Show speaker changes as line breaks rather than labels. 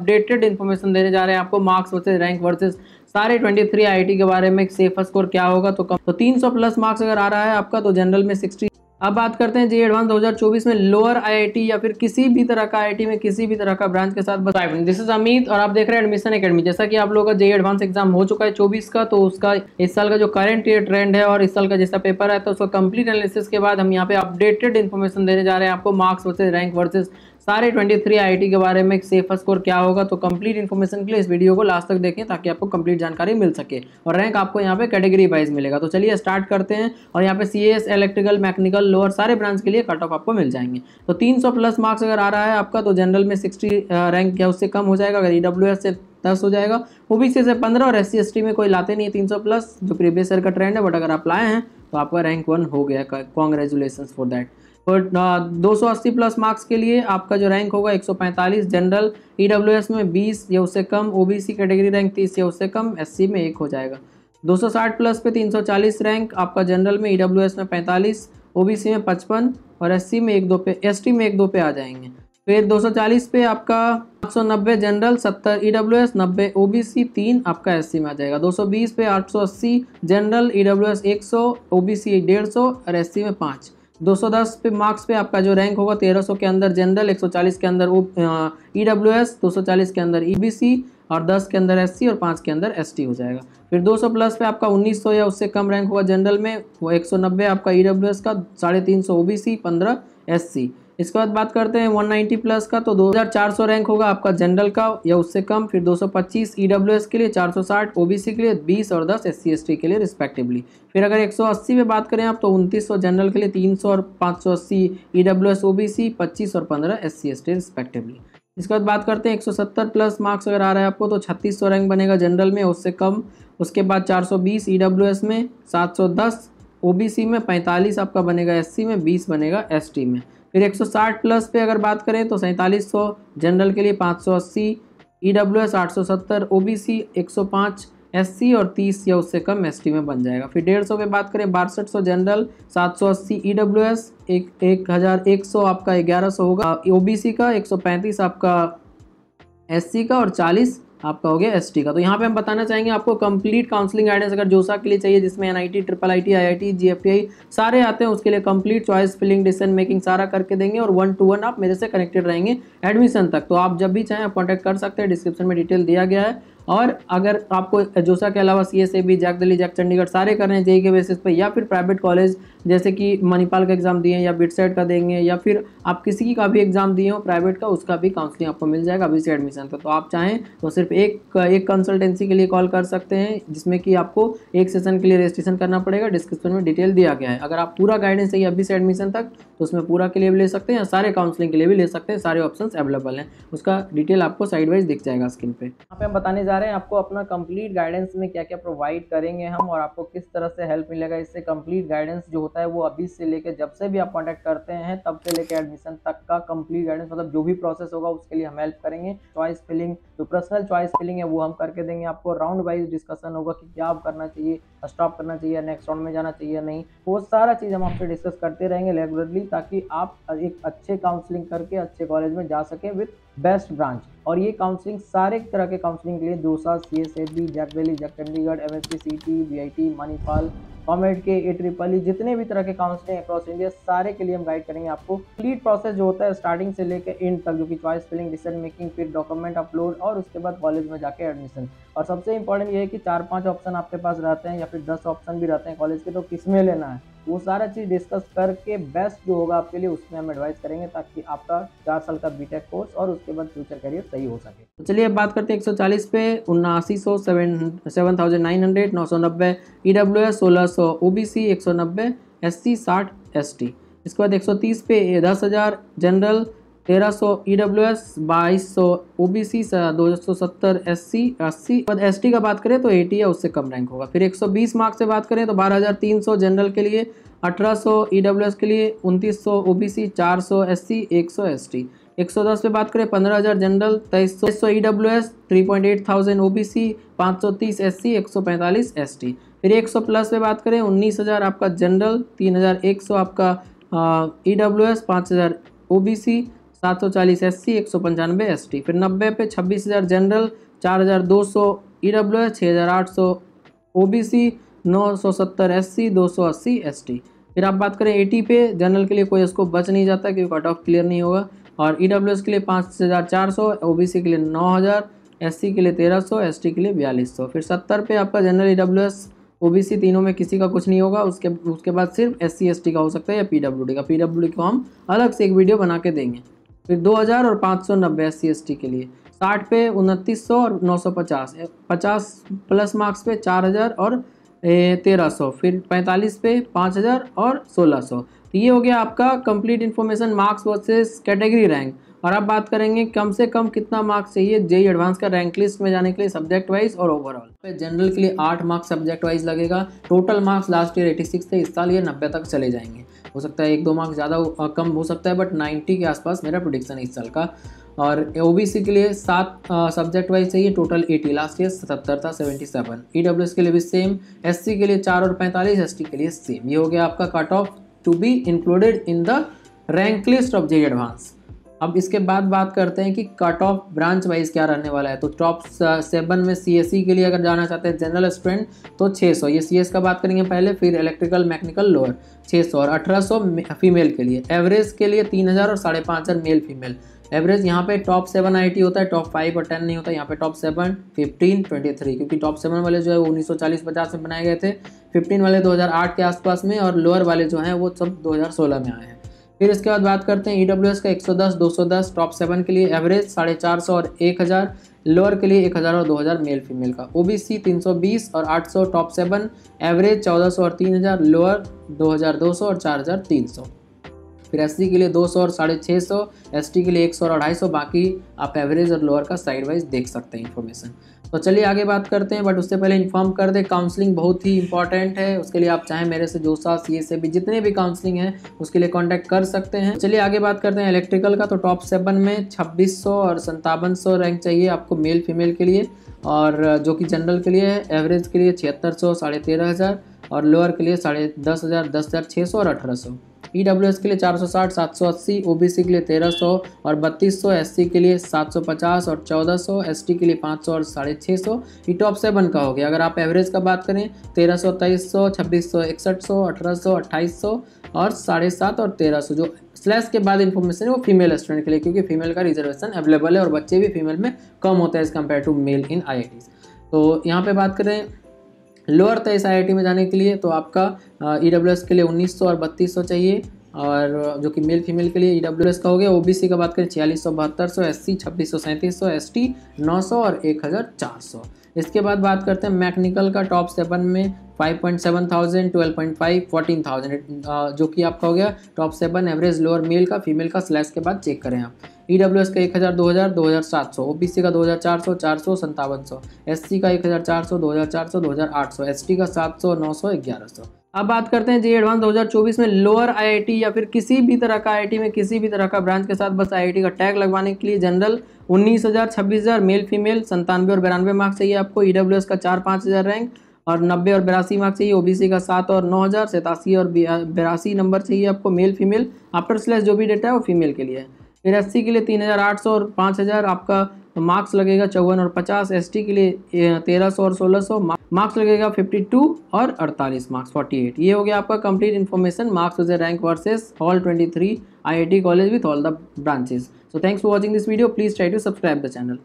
Updated information देने जा रहे हैं आपको, मार्क्स वर्सेस रैंक वर्सेस सारे 23 आईआईटी के बारे में। सेफ स्कोर क्या होगा, तो 300 प्लस मार्क्स अगर आ रहा है आपका तो जनरल में 60। अब बात करते हैं जी एडवांस 2024 में लोअर आईआईटी या फिर किसी भी तरह का आईआईटी में किसी भी तरह का ब्रांच के साथ। दिस इज अमित और आप देख रहे हैं एडमिशन एकेडमी। जैसा कि आप लोगों का जे एडवांस एग्जाम हो चुका है 24 का, तो उसका इस साल का जो करंट ईयर ट्रेंड है और इस साल का जैसा पेपर है तो उसका कंप्लीट एनालिसिस के बाद हम यहाँ पे अपडेटेड इन्फॉर्मेशन देने जा रहे हैं आपको, मार्क्स वर्सेस रैंक वर्सेस सारे 23 आईआईटी के बारे में। सेफ स्कोर क्या होगा, तो कंप्लीट इन्फॉर्मेशन के लिए इस वीडियो को लास्ट तक देखें ताकि आपको कंप्लीट जानकारी मिल सके और रैंक आपको यहाँ पे कैटेगरी वाइज मिलेगा। तो चलिए स्टार्ट करते हैं। और यहाँ पे सीएस, इलेक्ट्रिकल, मैकेनिकल, लोअर सारे ब्रांच के लिए कट ऑफ आपको मिल जाएंगे। तो 300 प्लस मार्क्स अगर आ रहा है आपका तो जनरल में 60 रैंक या उससे कम हो जाएगा। अगर ईडब्ल्यूएस से 10 हो जाएगा, ओबीसी से 15 और एससी एसटी में कोई लाते नहीं 300 प्लस, जो प्रीवियस ईयर का ट्रेंड है, बट अगर आप लाए हैं तो आपका रैंक 1 हो गया। Congratulation for that. और 280 प्लस मार्क्स के लिए आपका जो रैंक होगा 145 जनरल, ईडब्ल्यूएस में 20 या उससे कम, ओबीसी कैटेगरी रैंक 30 या उससे कम, एससी में 1 हो जाएगा। 260 प्लस पे 340 रैंक आपका जनरल में, ईडब्ल्यूएस में 45, ओबीसी में 55 और एससी में 1-2 पे, एसटी में 1-2 पे आ जाएंगे। फिर 240 पे आपका 890 जनरल, 70 ईडब्ल्यूएस, 90 ओबीसी, 3 आपका एससी में आ जाएगा। 220 पे 880 जनरल, ईडब्ल्यूएस 100, ओबीसी 150 और एससी में 5। 210 पे मार्क्स पे आपका जो रैंक होगा 1300 के अंदर जनरल, 140 के अंदर ईडब्ल्यूएस, 240 के अंदर ईबीसी और 10 के अंदर एससी और 5 के अंदर एसटी हो जाएगा। फिर 200 प्लस पे आपका 1900 या उससे कम रैंक होगा जनरल में, वो 190 आपका ईडब्ल्यूएस का, 350 ओबीसी, 15 एससी। इसके बाद बात करते हैं 190 प्लस का, तो 2400 रैंक होगा आपका जनरल का या उससे कम। फिर 225 ईडब्ल्यूएस के लिए, 460 ओबीसी के लिए, 20 और 10 एससी एसटी के लिए रिस्पेक्टिवली। फिर अगर 180 में बात करें आप तो 2900 जनरल के लिए, 300 और 580 ईडब्ल्यूएस ओबीसी, 25 और 15 एससी एसटी रिस्पेक्टिवली। इसके बाद बात करते हैं 170 प्लस मार्क्स अगर आ रहा है आपको तो 3600 रैंक बनेगा जनरल में, उससे कम। उसके बाद 420 ईडब्ल्यूएस में, 710 ओबीसी में, 45 आपका बनेगा एससी में, 20 बनेगा एसटी में। फिर 160 प्लस पे अगर बात करें तो 4700 जनरल के लिए, 580 ईडब्ल्यूएस, 870 ओबीसी, 105 एससी और 30 या उससे कम एसटी में बन जाएगा। फिर 150 पे बात करें 6200 जनरल, 780 ईडब्ल्यूएस, 1100 आपका 1100 होगा ओबीसी का, 135 आपका एससी का और 40 आपका हो गया एसटी का। तो यहाँ पे हम बताना चाहेंगे आपको कंप्लीट काउंसलिंग गाइडेंस अगर जोसा के लिए चाहिए, जिसमें NIT, triple IT, IIT, GFTI सारे आते हैं, उसके लिए complete choice filling, decision making सारा करके देंगे और 1-to-1 आप मेरे से कनेक्टेड रहेंगे एडमिशन तक। तो आप जब भी चाहें आप कॉन्टैक्ट कर सकते हैं, डिस्क्रिप्शन में डिटेल दिया गया है। और अगर आपको जोसा के अलावा CSAB, JAC Delhi, JAC Chandigarh सारे कर रहे हैं जेईई के बेसिस पे, या फिर प्राइवेट कॉलेज जैसे कि मणिपाल का एग्जाम दिए या बिटसेट का देंगे, या फिर आप किसी का भी एग्जाम दिए हो प्राइवेट का, उसका भी काउंसलिंग आपको मिल जाएगा अभी से एडमिशन तक। तो आप चाहें तो सिर्फ एक कंसल्टेंसी के लिए कॉल कर सकते हैं, जिसमें कि आपको एक सेशन के लिए रजिस्ट्रेशन करना पड़ेगा। डिस्क्रिप्शन में डिटेल दिया गया है। अगर आप पूरा गाइडेंस चाहिए अभी से एडमिशन तक तो उसमें पूरा के लिए भी ले सकते हैं या सारे काउंसलिंग के लिए भी ले सकते हैं, सारे ऑप्शंस अवेलेबल हैं। उसका डिटेल आपको साइड वाइज दिख जाएगा स्क्रीन पे। यहाँ पे हम बताने जा रहे हैं आपको अपना कंप्लीट गाइडेंस में क्या क्या प्रोवाइड करेंगे हम, और आपको किस तरह से हेल्प मिलेगा इससे। कंप्लीट गाइडेंस जो होता है वो अभी से लेकर जब से भी आप कॉन्टैक्ट करते हैं तब से लेकर एडमिशन तक का कंप्लीट गाइडेंस, मतलब जो भी प्रोसेस होगा उसके लिए हम हेल्प करेंगे। चॉइस फिलिंग, जो पर्सनल चॉइस फिलिंग है वो हम करके देंगे आपको। राउंड वाइज डिस्कशन होगा कि क्या आप करना चाहिए, स्टॉप करना चाहिए, नेक्स्ट राउंड में जाना चाहिए नहीं, वो सारा चीज़ हम आपसे डिस्कस करते रहेंगे रेगुलरली, ताकि आप एक अच्छे काउंसलिंग करके अच्छे कॉलेज में जा सकें विद बेस्ट ब्रांच। और ये काउंसलिंग सारे तरह के काउंसलिंग के लिए JoSAA, CSAB, JAC Delhi, JAC Chandigarh, MSC, CT, BIT, Manipal, COMEDK, AEEE, जितने भी तरह के काउंसलिंग अक्रॉस इंडिया सारे के लिए हम गाइड करेंगे आपको। कंप्लीट प्रोसेस जो होता है स्टार्टिंग से लेकर एंड तक, जो कि चॉइस फिलिंग, डिसीजन मेकिंग, फिर डॉक्यूमेंट अपलोड और उसके बाद कॉलेज में जाके एडमिशन। और सबसे इंपॉर्टेंट ये है कि 4-5 ऑप्शन आपके पास रहते हैं या फिर 10 ऑप्शन भी रहते हैं कॉलेज के, तो किसमें लेना है वो सारा चीज़ डिस्कस करके बेस्ट जो होगा आपके लिए उसमें हम एडवाइस करेंगे, ताकि आपका 4 साल का बीटेक कोर्स और उसके बाद फ्यूचर करियर सही हो सके। तो चलिए अब बात करते हैं 140 पे 7900, 7900, 990 ईडब्ल्यूएस, 1600 ओबीसी, 190 एससी, 60 एसटी। इसके बाद 130 पे 10,000 जनरल, 1300 ईडब्ल्यूएस, 2200 ओबीसी, 270 एससी, 80। बाद एसटी का बात करें तो 80 या उससे कम रैंक होगा। फिर 120 मार्क्स से बात करें तो 12300 जनरल के लिए, 1800 ईडब्ल्यूएस के लिए, 2900 ओबीसी, 400 एससी, 100 एसटी। 110 पे बात करें 15,000 general, 2300 EWS, 3,800 OBC, 530 SC, 145 ST. फिर 100 प्लस पे बात करें 19,000 आपका जनरल, 3,100 आपका ईडब्ल्यूएस, 5,000 ओबीसी, 740 SC, 195 ST। फिर 90 पे 26,000 general, 4,200 EWS, 6,800 OBC, 970 SC, 280 ST। फिर आप बात करें 80 पे, जनरल के लिए कोई इसको बच नहीं जाता क्योंकि कट ऑफ क्लियर नहीं होगा। और EWS के लिए 5,400, OBC के लिए 9,000, SC के लिए 1,300, ST के लिए 4,200। फिर 70 पे आपका जनरल, EWS, OBC तीनों में किसी का कुछ नहीं होगा। उसके बाद सिर्फ SC ST का हो सकता है या PWD का। PWD को हम अलग से एक वीडियो बना के देंगे। फिर 2,000 और 590 SC ST के लिए। 60 पे 2900 और 950, 50 प्लस मार्क्स पे 4,000 और 1,300। फिर 45 पे 5,000 और 1,600। तो ये हो गया आपका complete information marks versus category rank. और अब बात करेंगे कम से कम कितना मार्क्स चाहिए जेई एडवांस का रैंक लिस्ट में जाने के लिए, सब्जेक्ट वाइज और ओवरऑल। जनरल के लिए 8 मार्क्स सब्जेक्ट वाइज लगेगा। टोटल मार्क्स लास्ट ईयर 86 थे, इस साल ये 90 तक चले जाएंगे। हो सकता है 1-2 मार्क्स ज़्यादा कम हो सकता है, बट 90 के आसपास मेरा प्रेडिक्शन है इस साल का। और OBC के लिए 7 सब्जेक्ट वाइज चाहिए, टोटल 80, लास्ट ईयर 70 था, 77। EWS के लिए भी सेम, SC के लिए 4 और 45, ST के लिए सेम। ये हो गया आपका cut off to be included in the rank list of JEE advance. अब इसके बाद बात करते हैं कि कट ऑफ ब्रांच वाइज क्या रहने वाला है। तो टॉप 7 में CSE के लिए अगर जाना चाहते हैं जनरल स्टूडेंट तो 600, ये CS का बात करेंगे पहले। फिर इलेक्ट्रिकल मैकेनिकल लोअर 600 और 1800 फीमेल के लिए। एवरेज के लिए 3,000 और 5,500 मेल फीमेल। एवरेज यहाँ पे टॉप 7 IIT होता है, टॉप 5 और 10 नहीं होता। यहाँ पे टॉप 7, 15, 23, क्योंकि टॉप 7 वाले जो है वो 1940-50 में बनाए गए थे, 15 वाले 2008 के आसपास में, और लोअर वाले जो हैं वो सब 2016 में आए हैं। फिर इसके बाद बात करते हैं EWS का 110, 210 टॉप 7 के लिए। एवरेज 450 और 1,000, लोअर के लिए 1,000 और 2,000 मेल फीमेल का। OBC 320 और 800 टॉप 7, एवरेज 1,400 और 3,000, लोअर 2,200 और 4,300। फिर SC के लिए 200 और 650, ST के लिए 100 और 250। बाकी आप एवरेज और लोअर का साइड वाइज देख सकते हैं इन्फॉर्मेशन। तो चलिए आगे बात करते हैं, बट उससे पहले इन्फॉर्म कर दें काउंसलिंग बहुत ही इंपॉर्टेंट है। उसके लिए आप चाहें मेरे से जोसा CA से भी जितने भी काउंसलिंग है उसके लिए कांटेक्ट कर सकते हैं। चलिए आगे बात करते हैं इलेक्ट्रिकल का। तो टॉप 7 में 2600 और 5700 रैंक चाहिए आपको मेल फीमेल के लिए, और जो कि जनरल के लिए है। एवरेज के लिए 7600, 13,500, और लोअर के लिए 10,500, 10,600 और 1800। EWS के लिए 460, 780, OBC के लिए 1300 और 3200, SC के लिए 750 और 1400, ST के लिए 500 और 650। ये टॉप 7 का हो गया। अगर आप एवरेज का बात करें 1300, 2300, 2600, 6100, 1800, 2800 और 750 और 1300। जो स्लैश के बाद इन्फॉर्मेशन है वो फीमेल स्टूडेंट के लिए, क्योंकि फीमेल का रिजर्वेशन अवेलेबल है और बच्चे भी फीमेल में कम होता है as compared to male in IITs। तो यहाँ पे बात करें लोअर 23 IIT में जाने के लिए, तो आपका EWS के लिए 1900 और 3200 चाहिए, और जो कि मेल फीमेल के लिए EWS का हो गया। OBC का बात करें 4600, 7200, SC 2600, 3700, ST 900 और 1,400। इसके बाद बात करते हैं मैकेनिकल का। टॉप 7 में 5,700, 12,500, 14,000 जो कि आपका हो गया टॉप 7। एवरेज लोअर मेल का, फीमेल का स्लैश के बाद चेक करें आप। EWS का 1,000, 2,000, 2,700, OBC का 2,400, 400, 5700, SC का 1,400, 2,400, 2,800, ST का 700, 900, 1,100। अब बात करते हैं जेई एडवांस 2024 में लोअर IIT या फिर किसी भी तरह का IIT में किसी भी तरह का ब्रांच के साथ बस IIT का टैग लगवाने के लिए। जनरल 19,000, 26,000 मेल फीमेल, 97 और 92 मार्क्स चाहिए आपको। EWS का 4-5,000 रैंक और 90 और 82 मार्क्स चाहिए। OBC का 7 और 9,000, 87 और 82 नंबर चाहिए आपको मेल फीमेल। आफ्टर स्लैश जो भी डेटा है वो फीमेल के लिए है। फिर SC के लिए 3,800 और 5,000 आपका मार्क्स लगेगा 54 और 50। ST के लिए 1,300 और 1,600 मार्क्स लगेगा 52 और 48 मार्क्स 48। ये हो गया आपका complete information marks with rank versus all 23 IIT college with all the branches. So thanks for watching this video. Please try to subscribe the channel.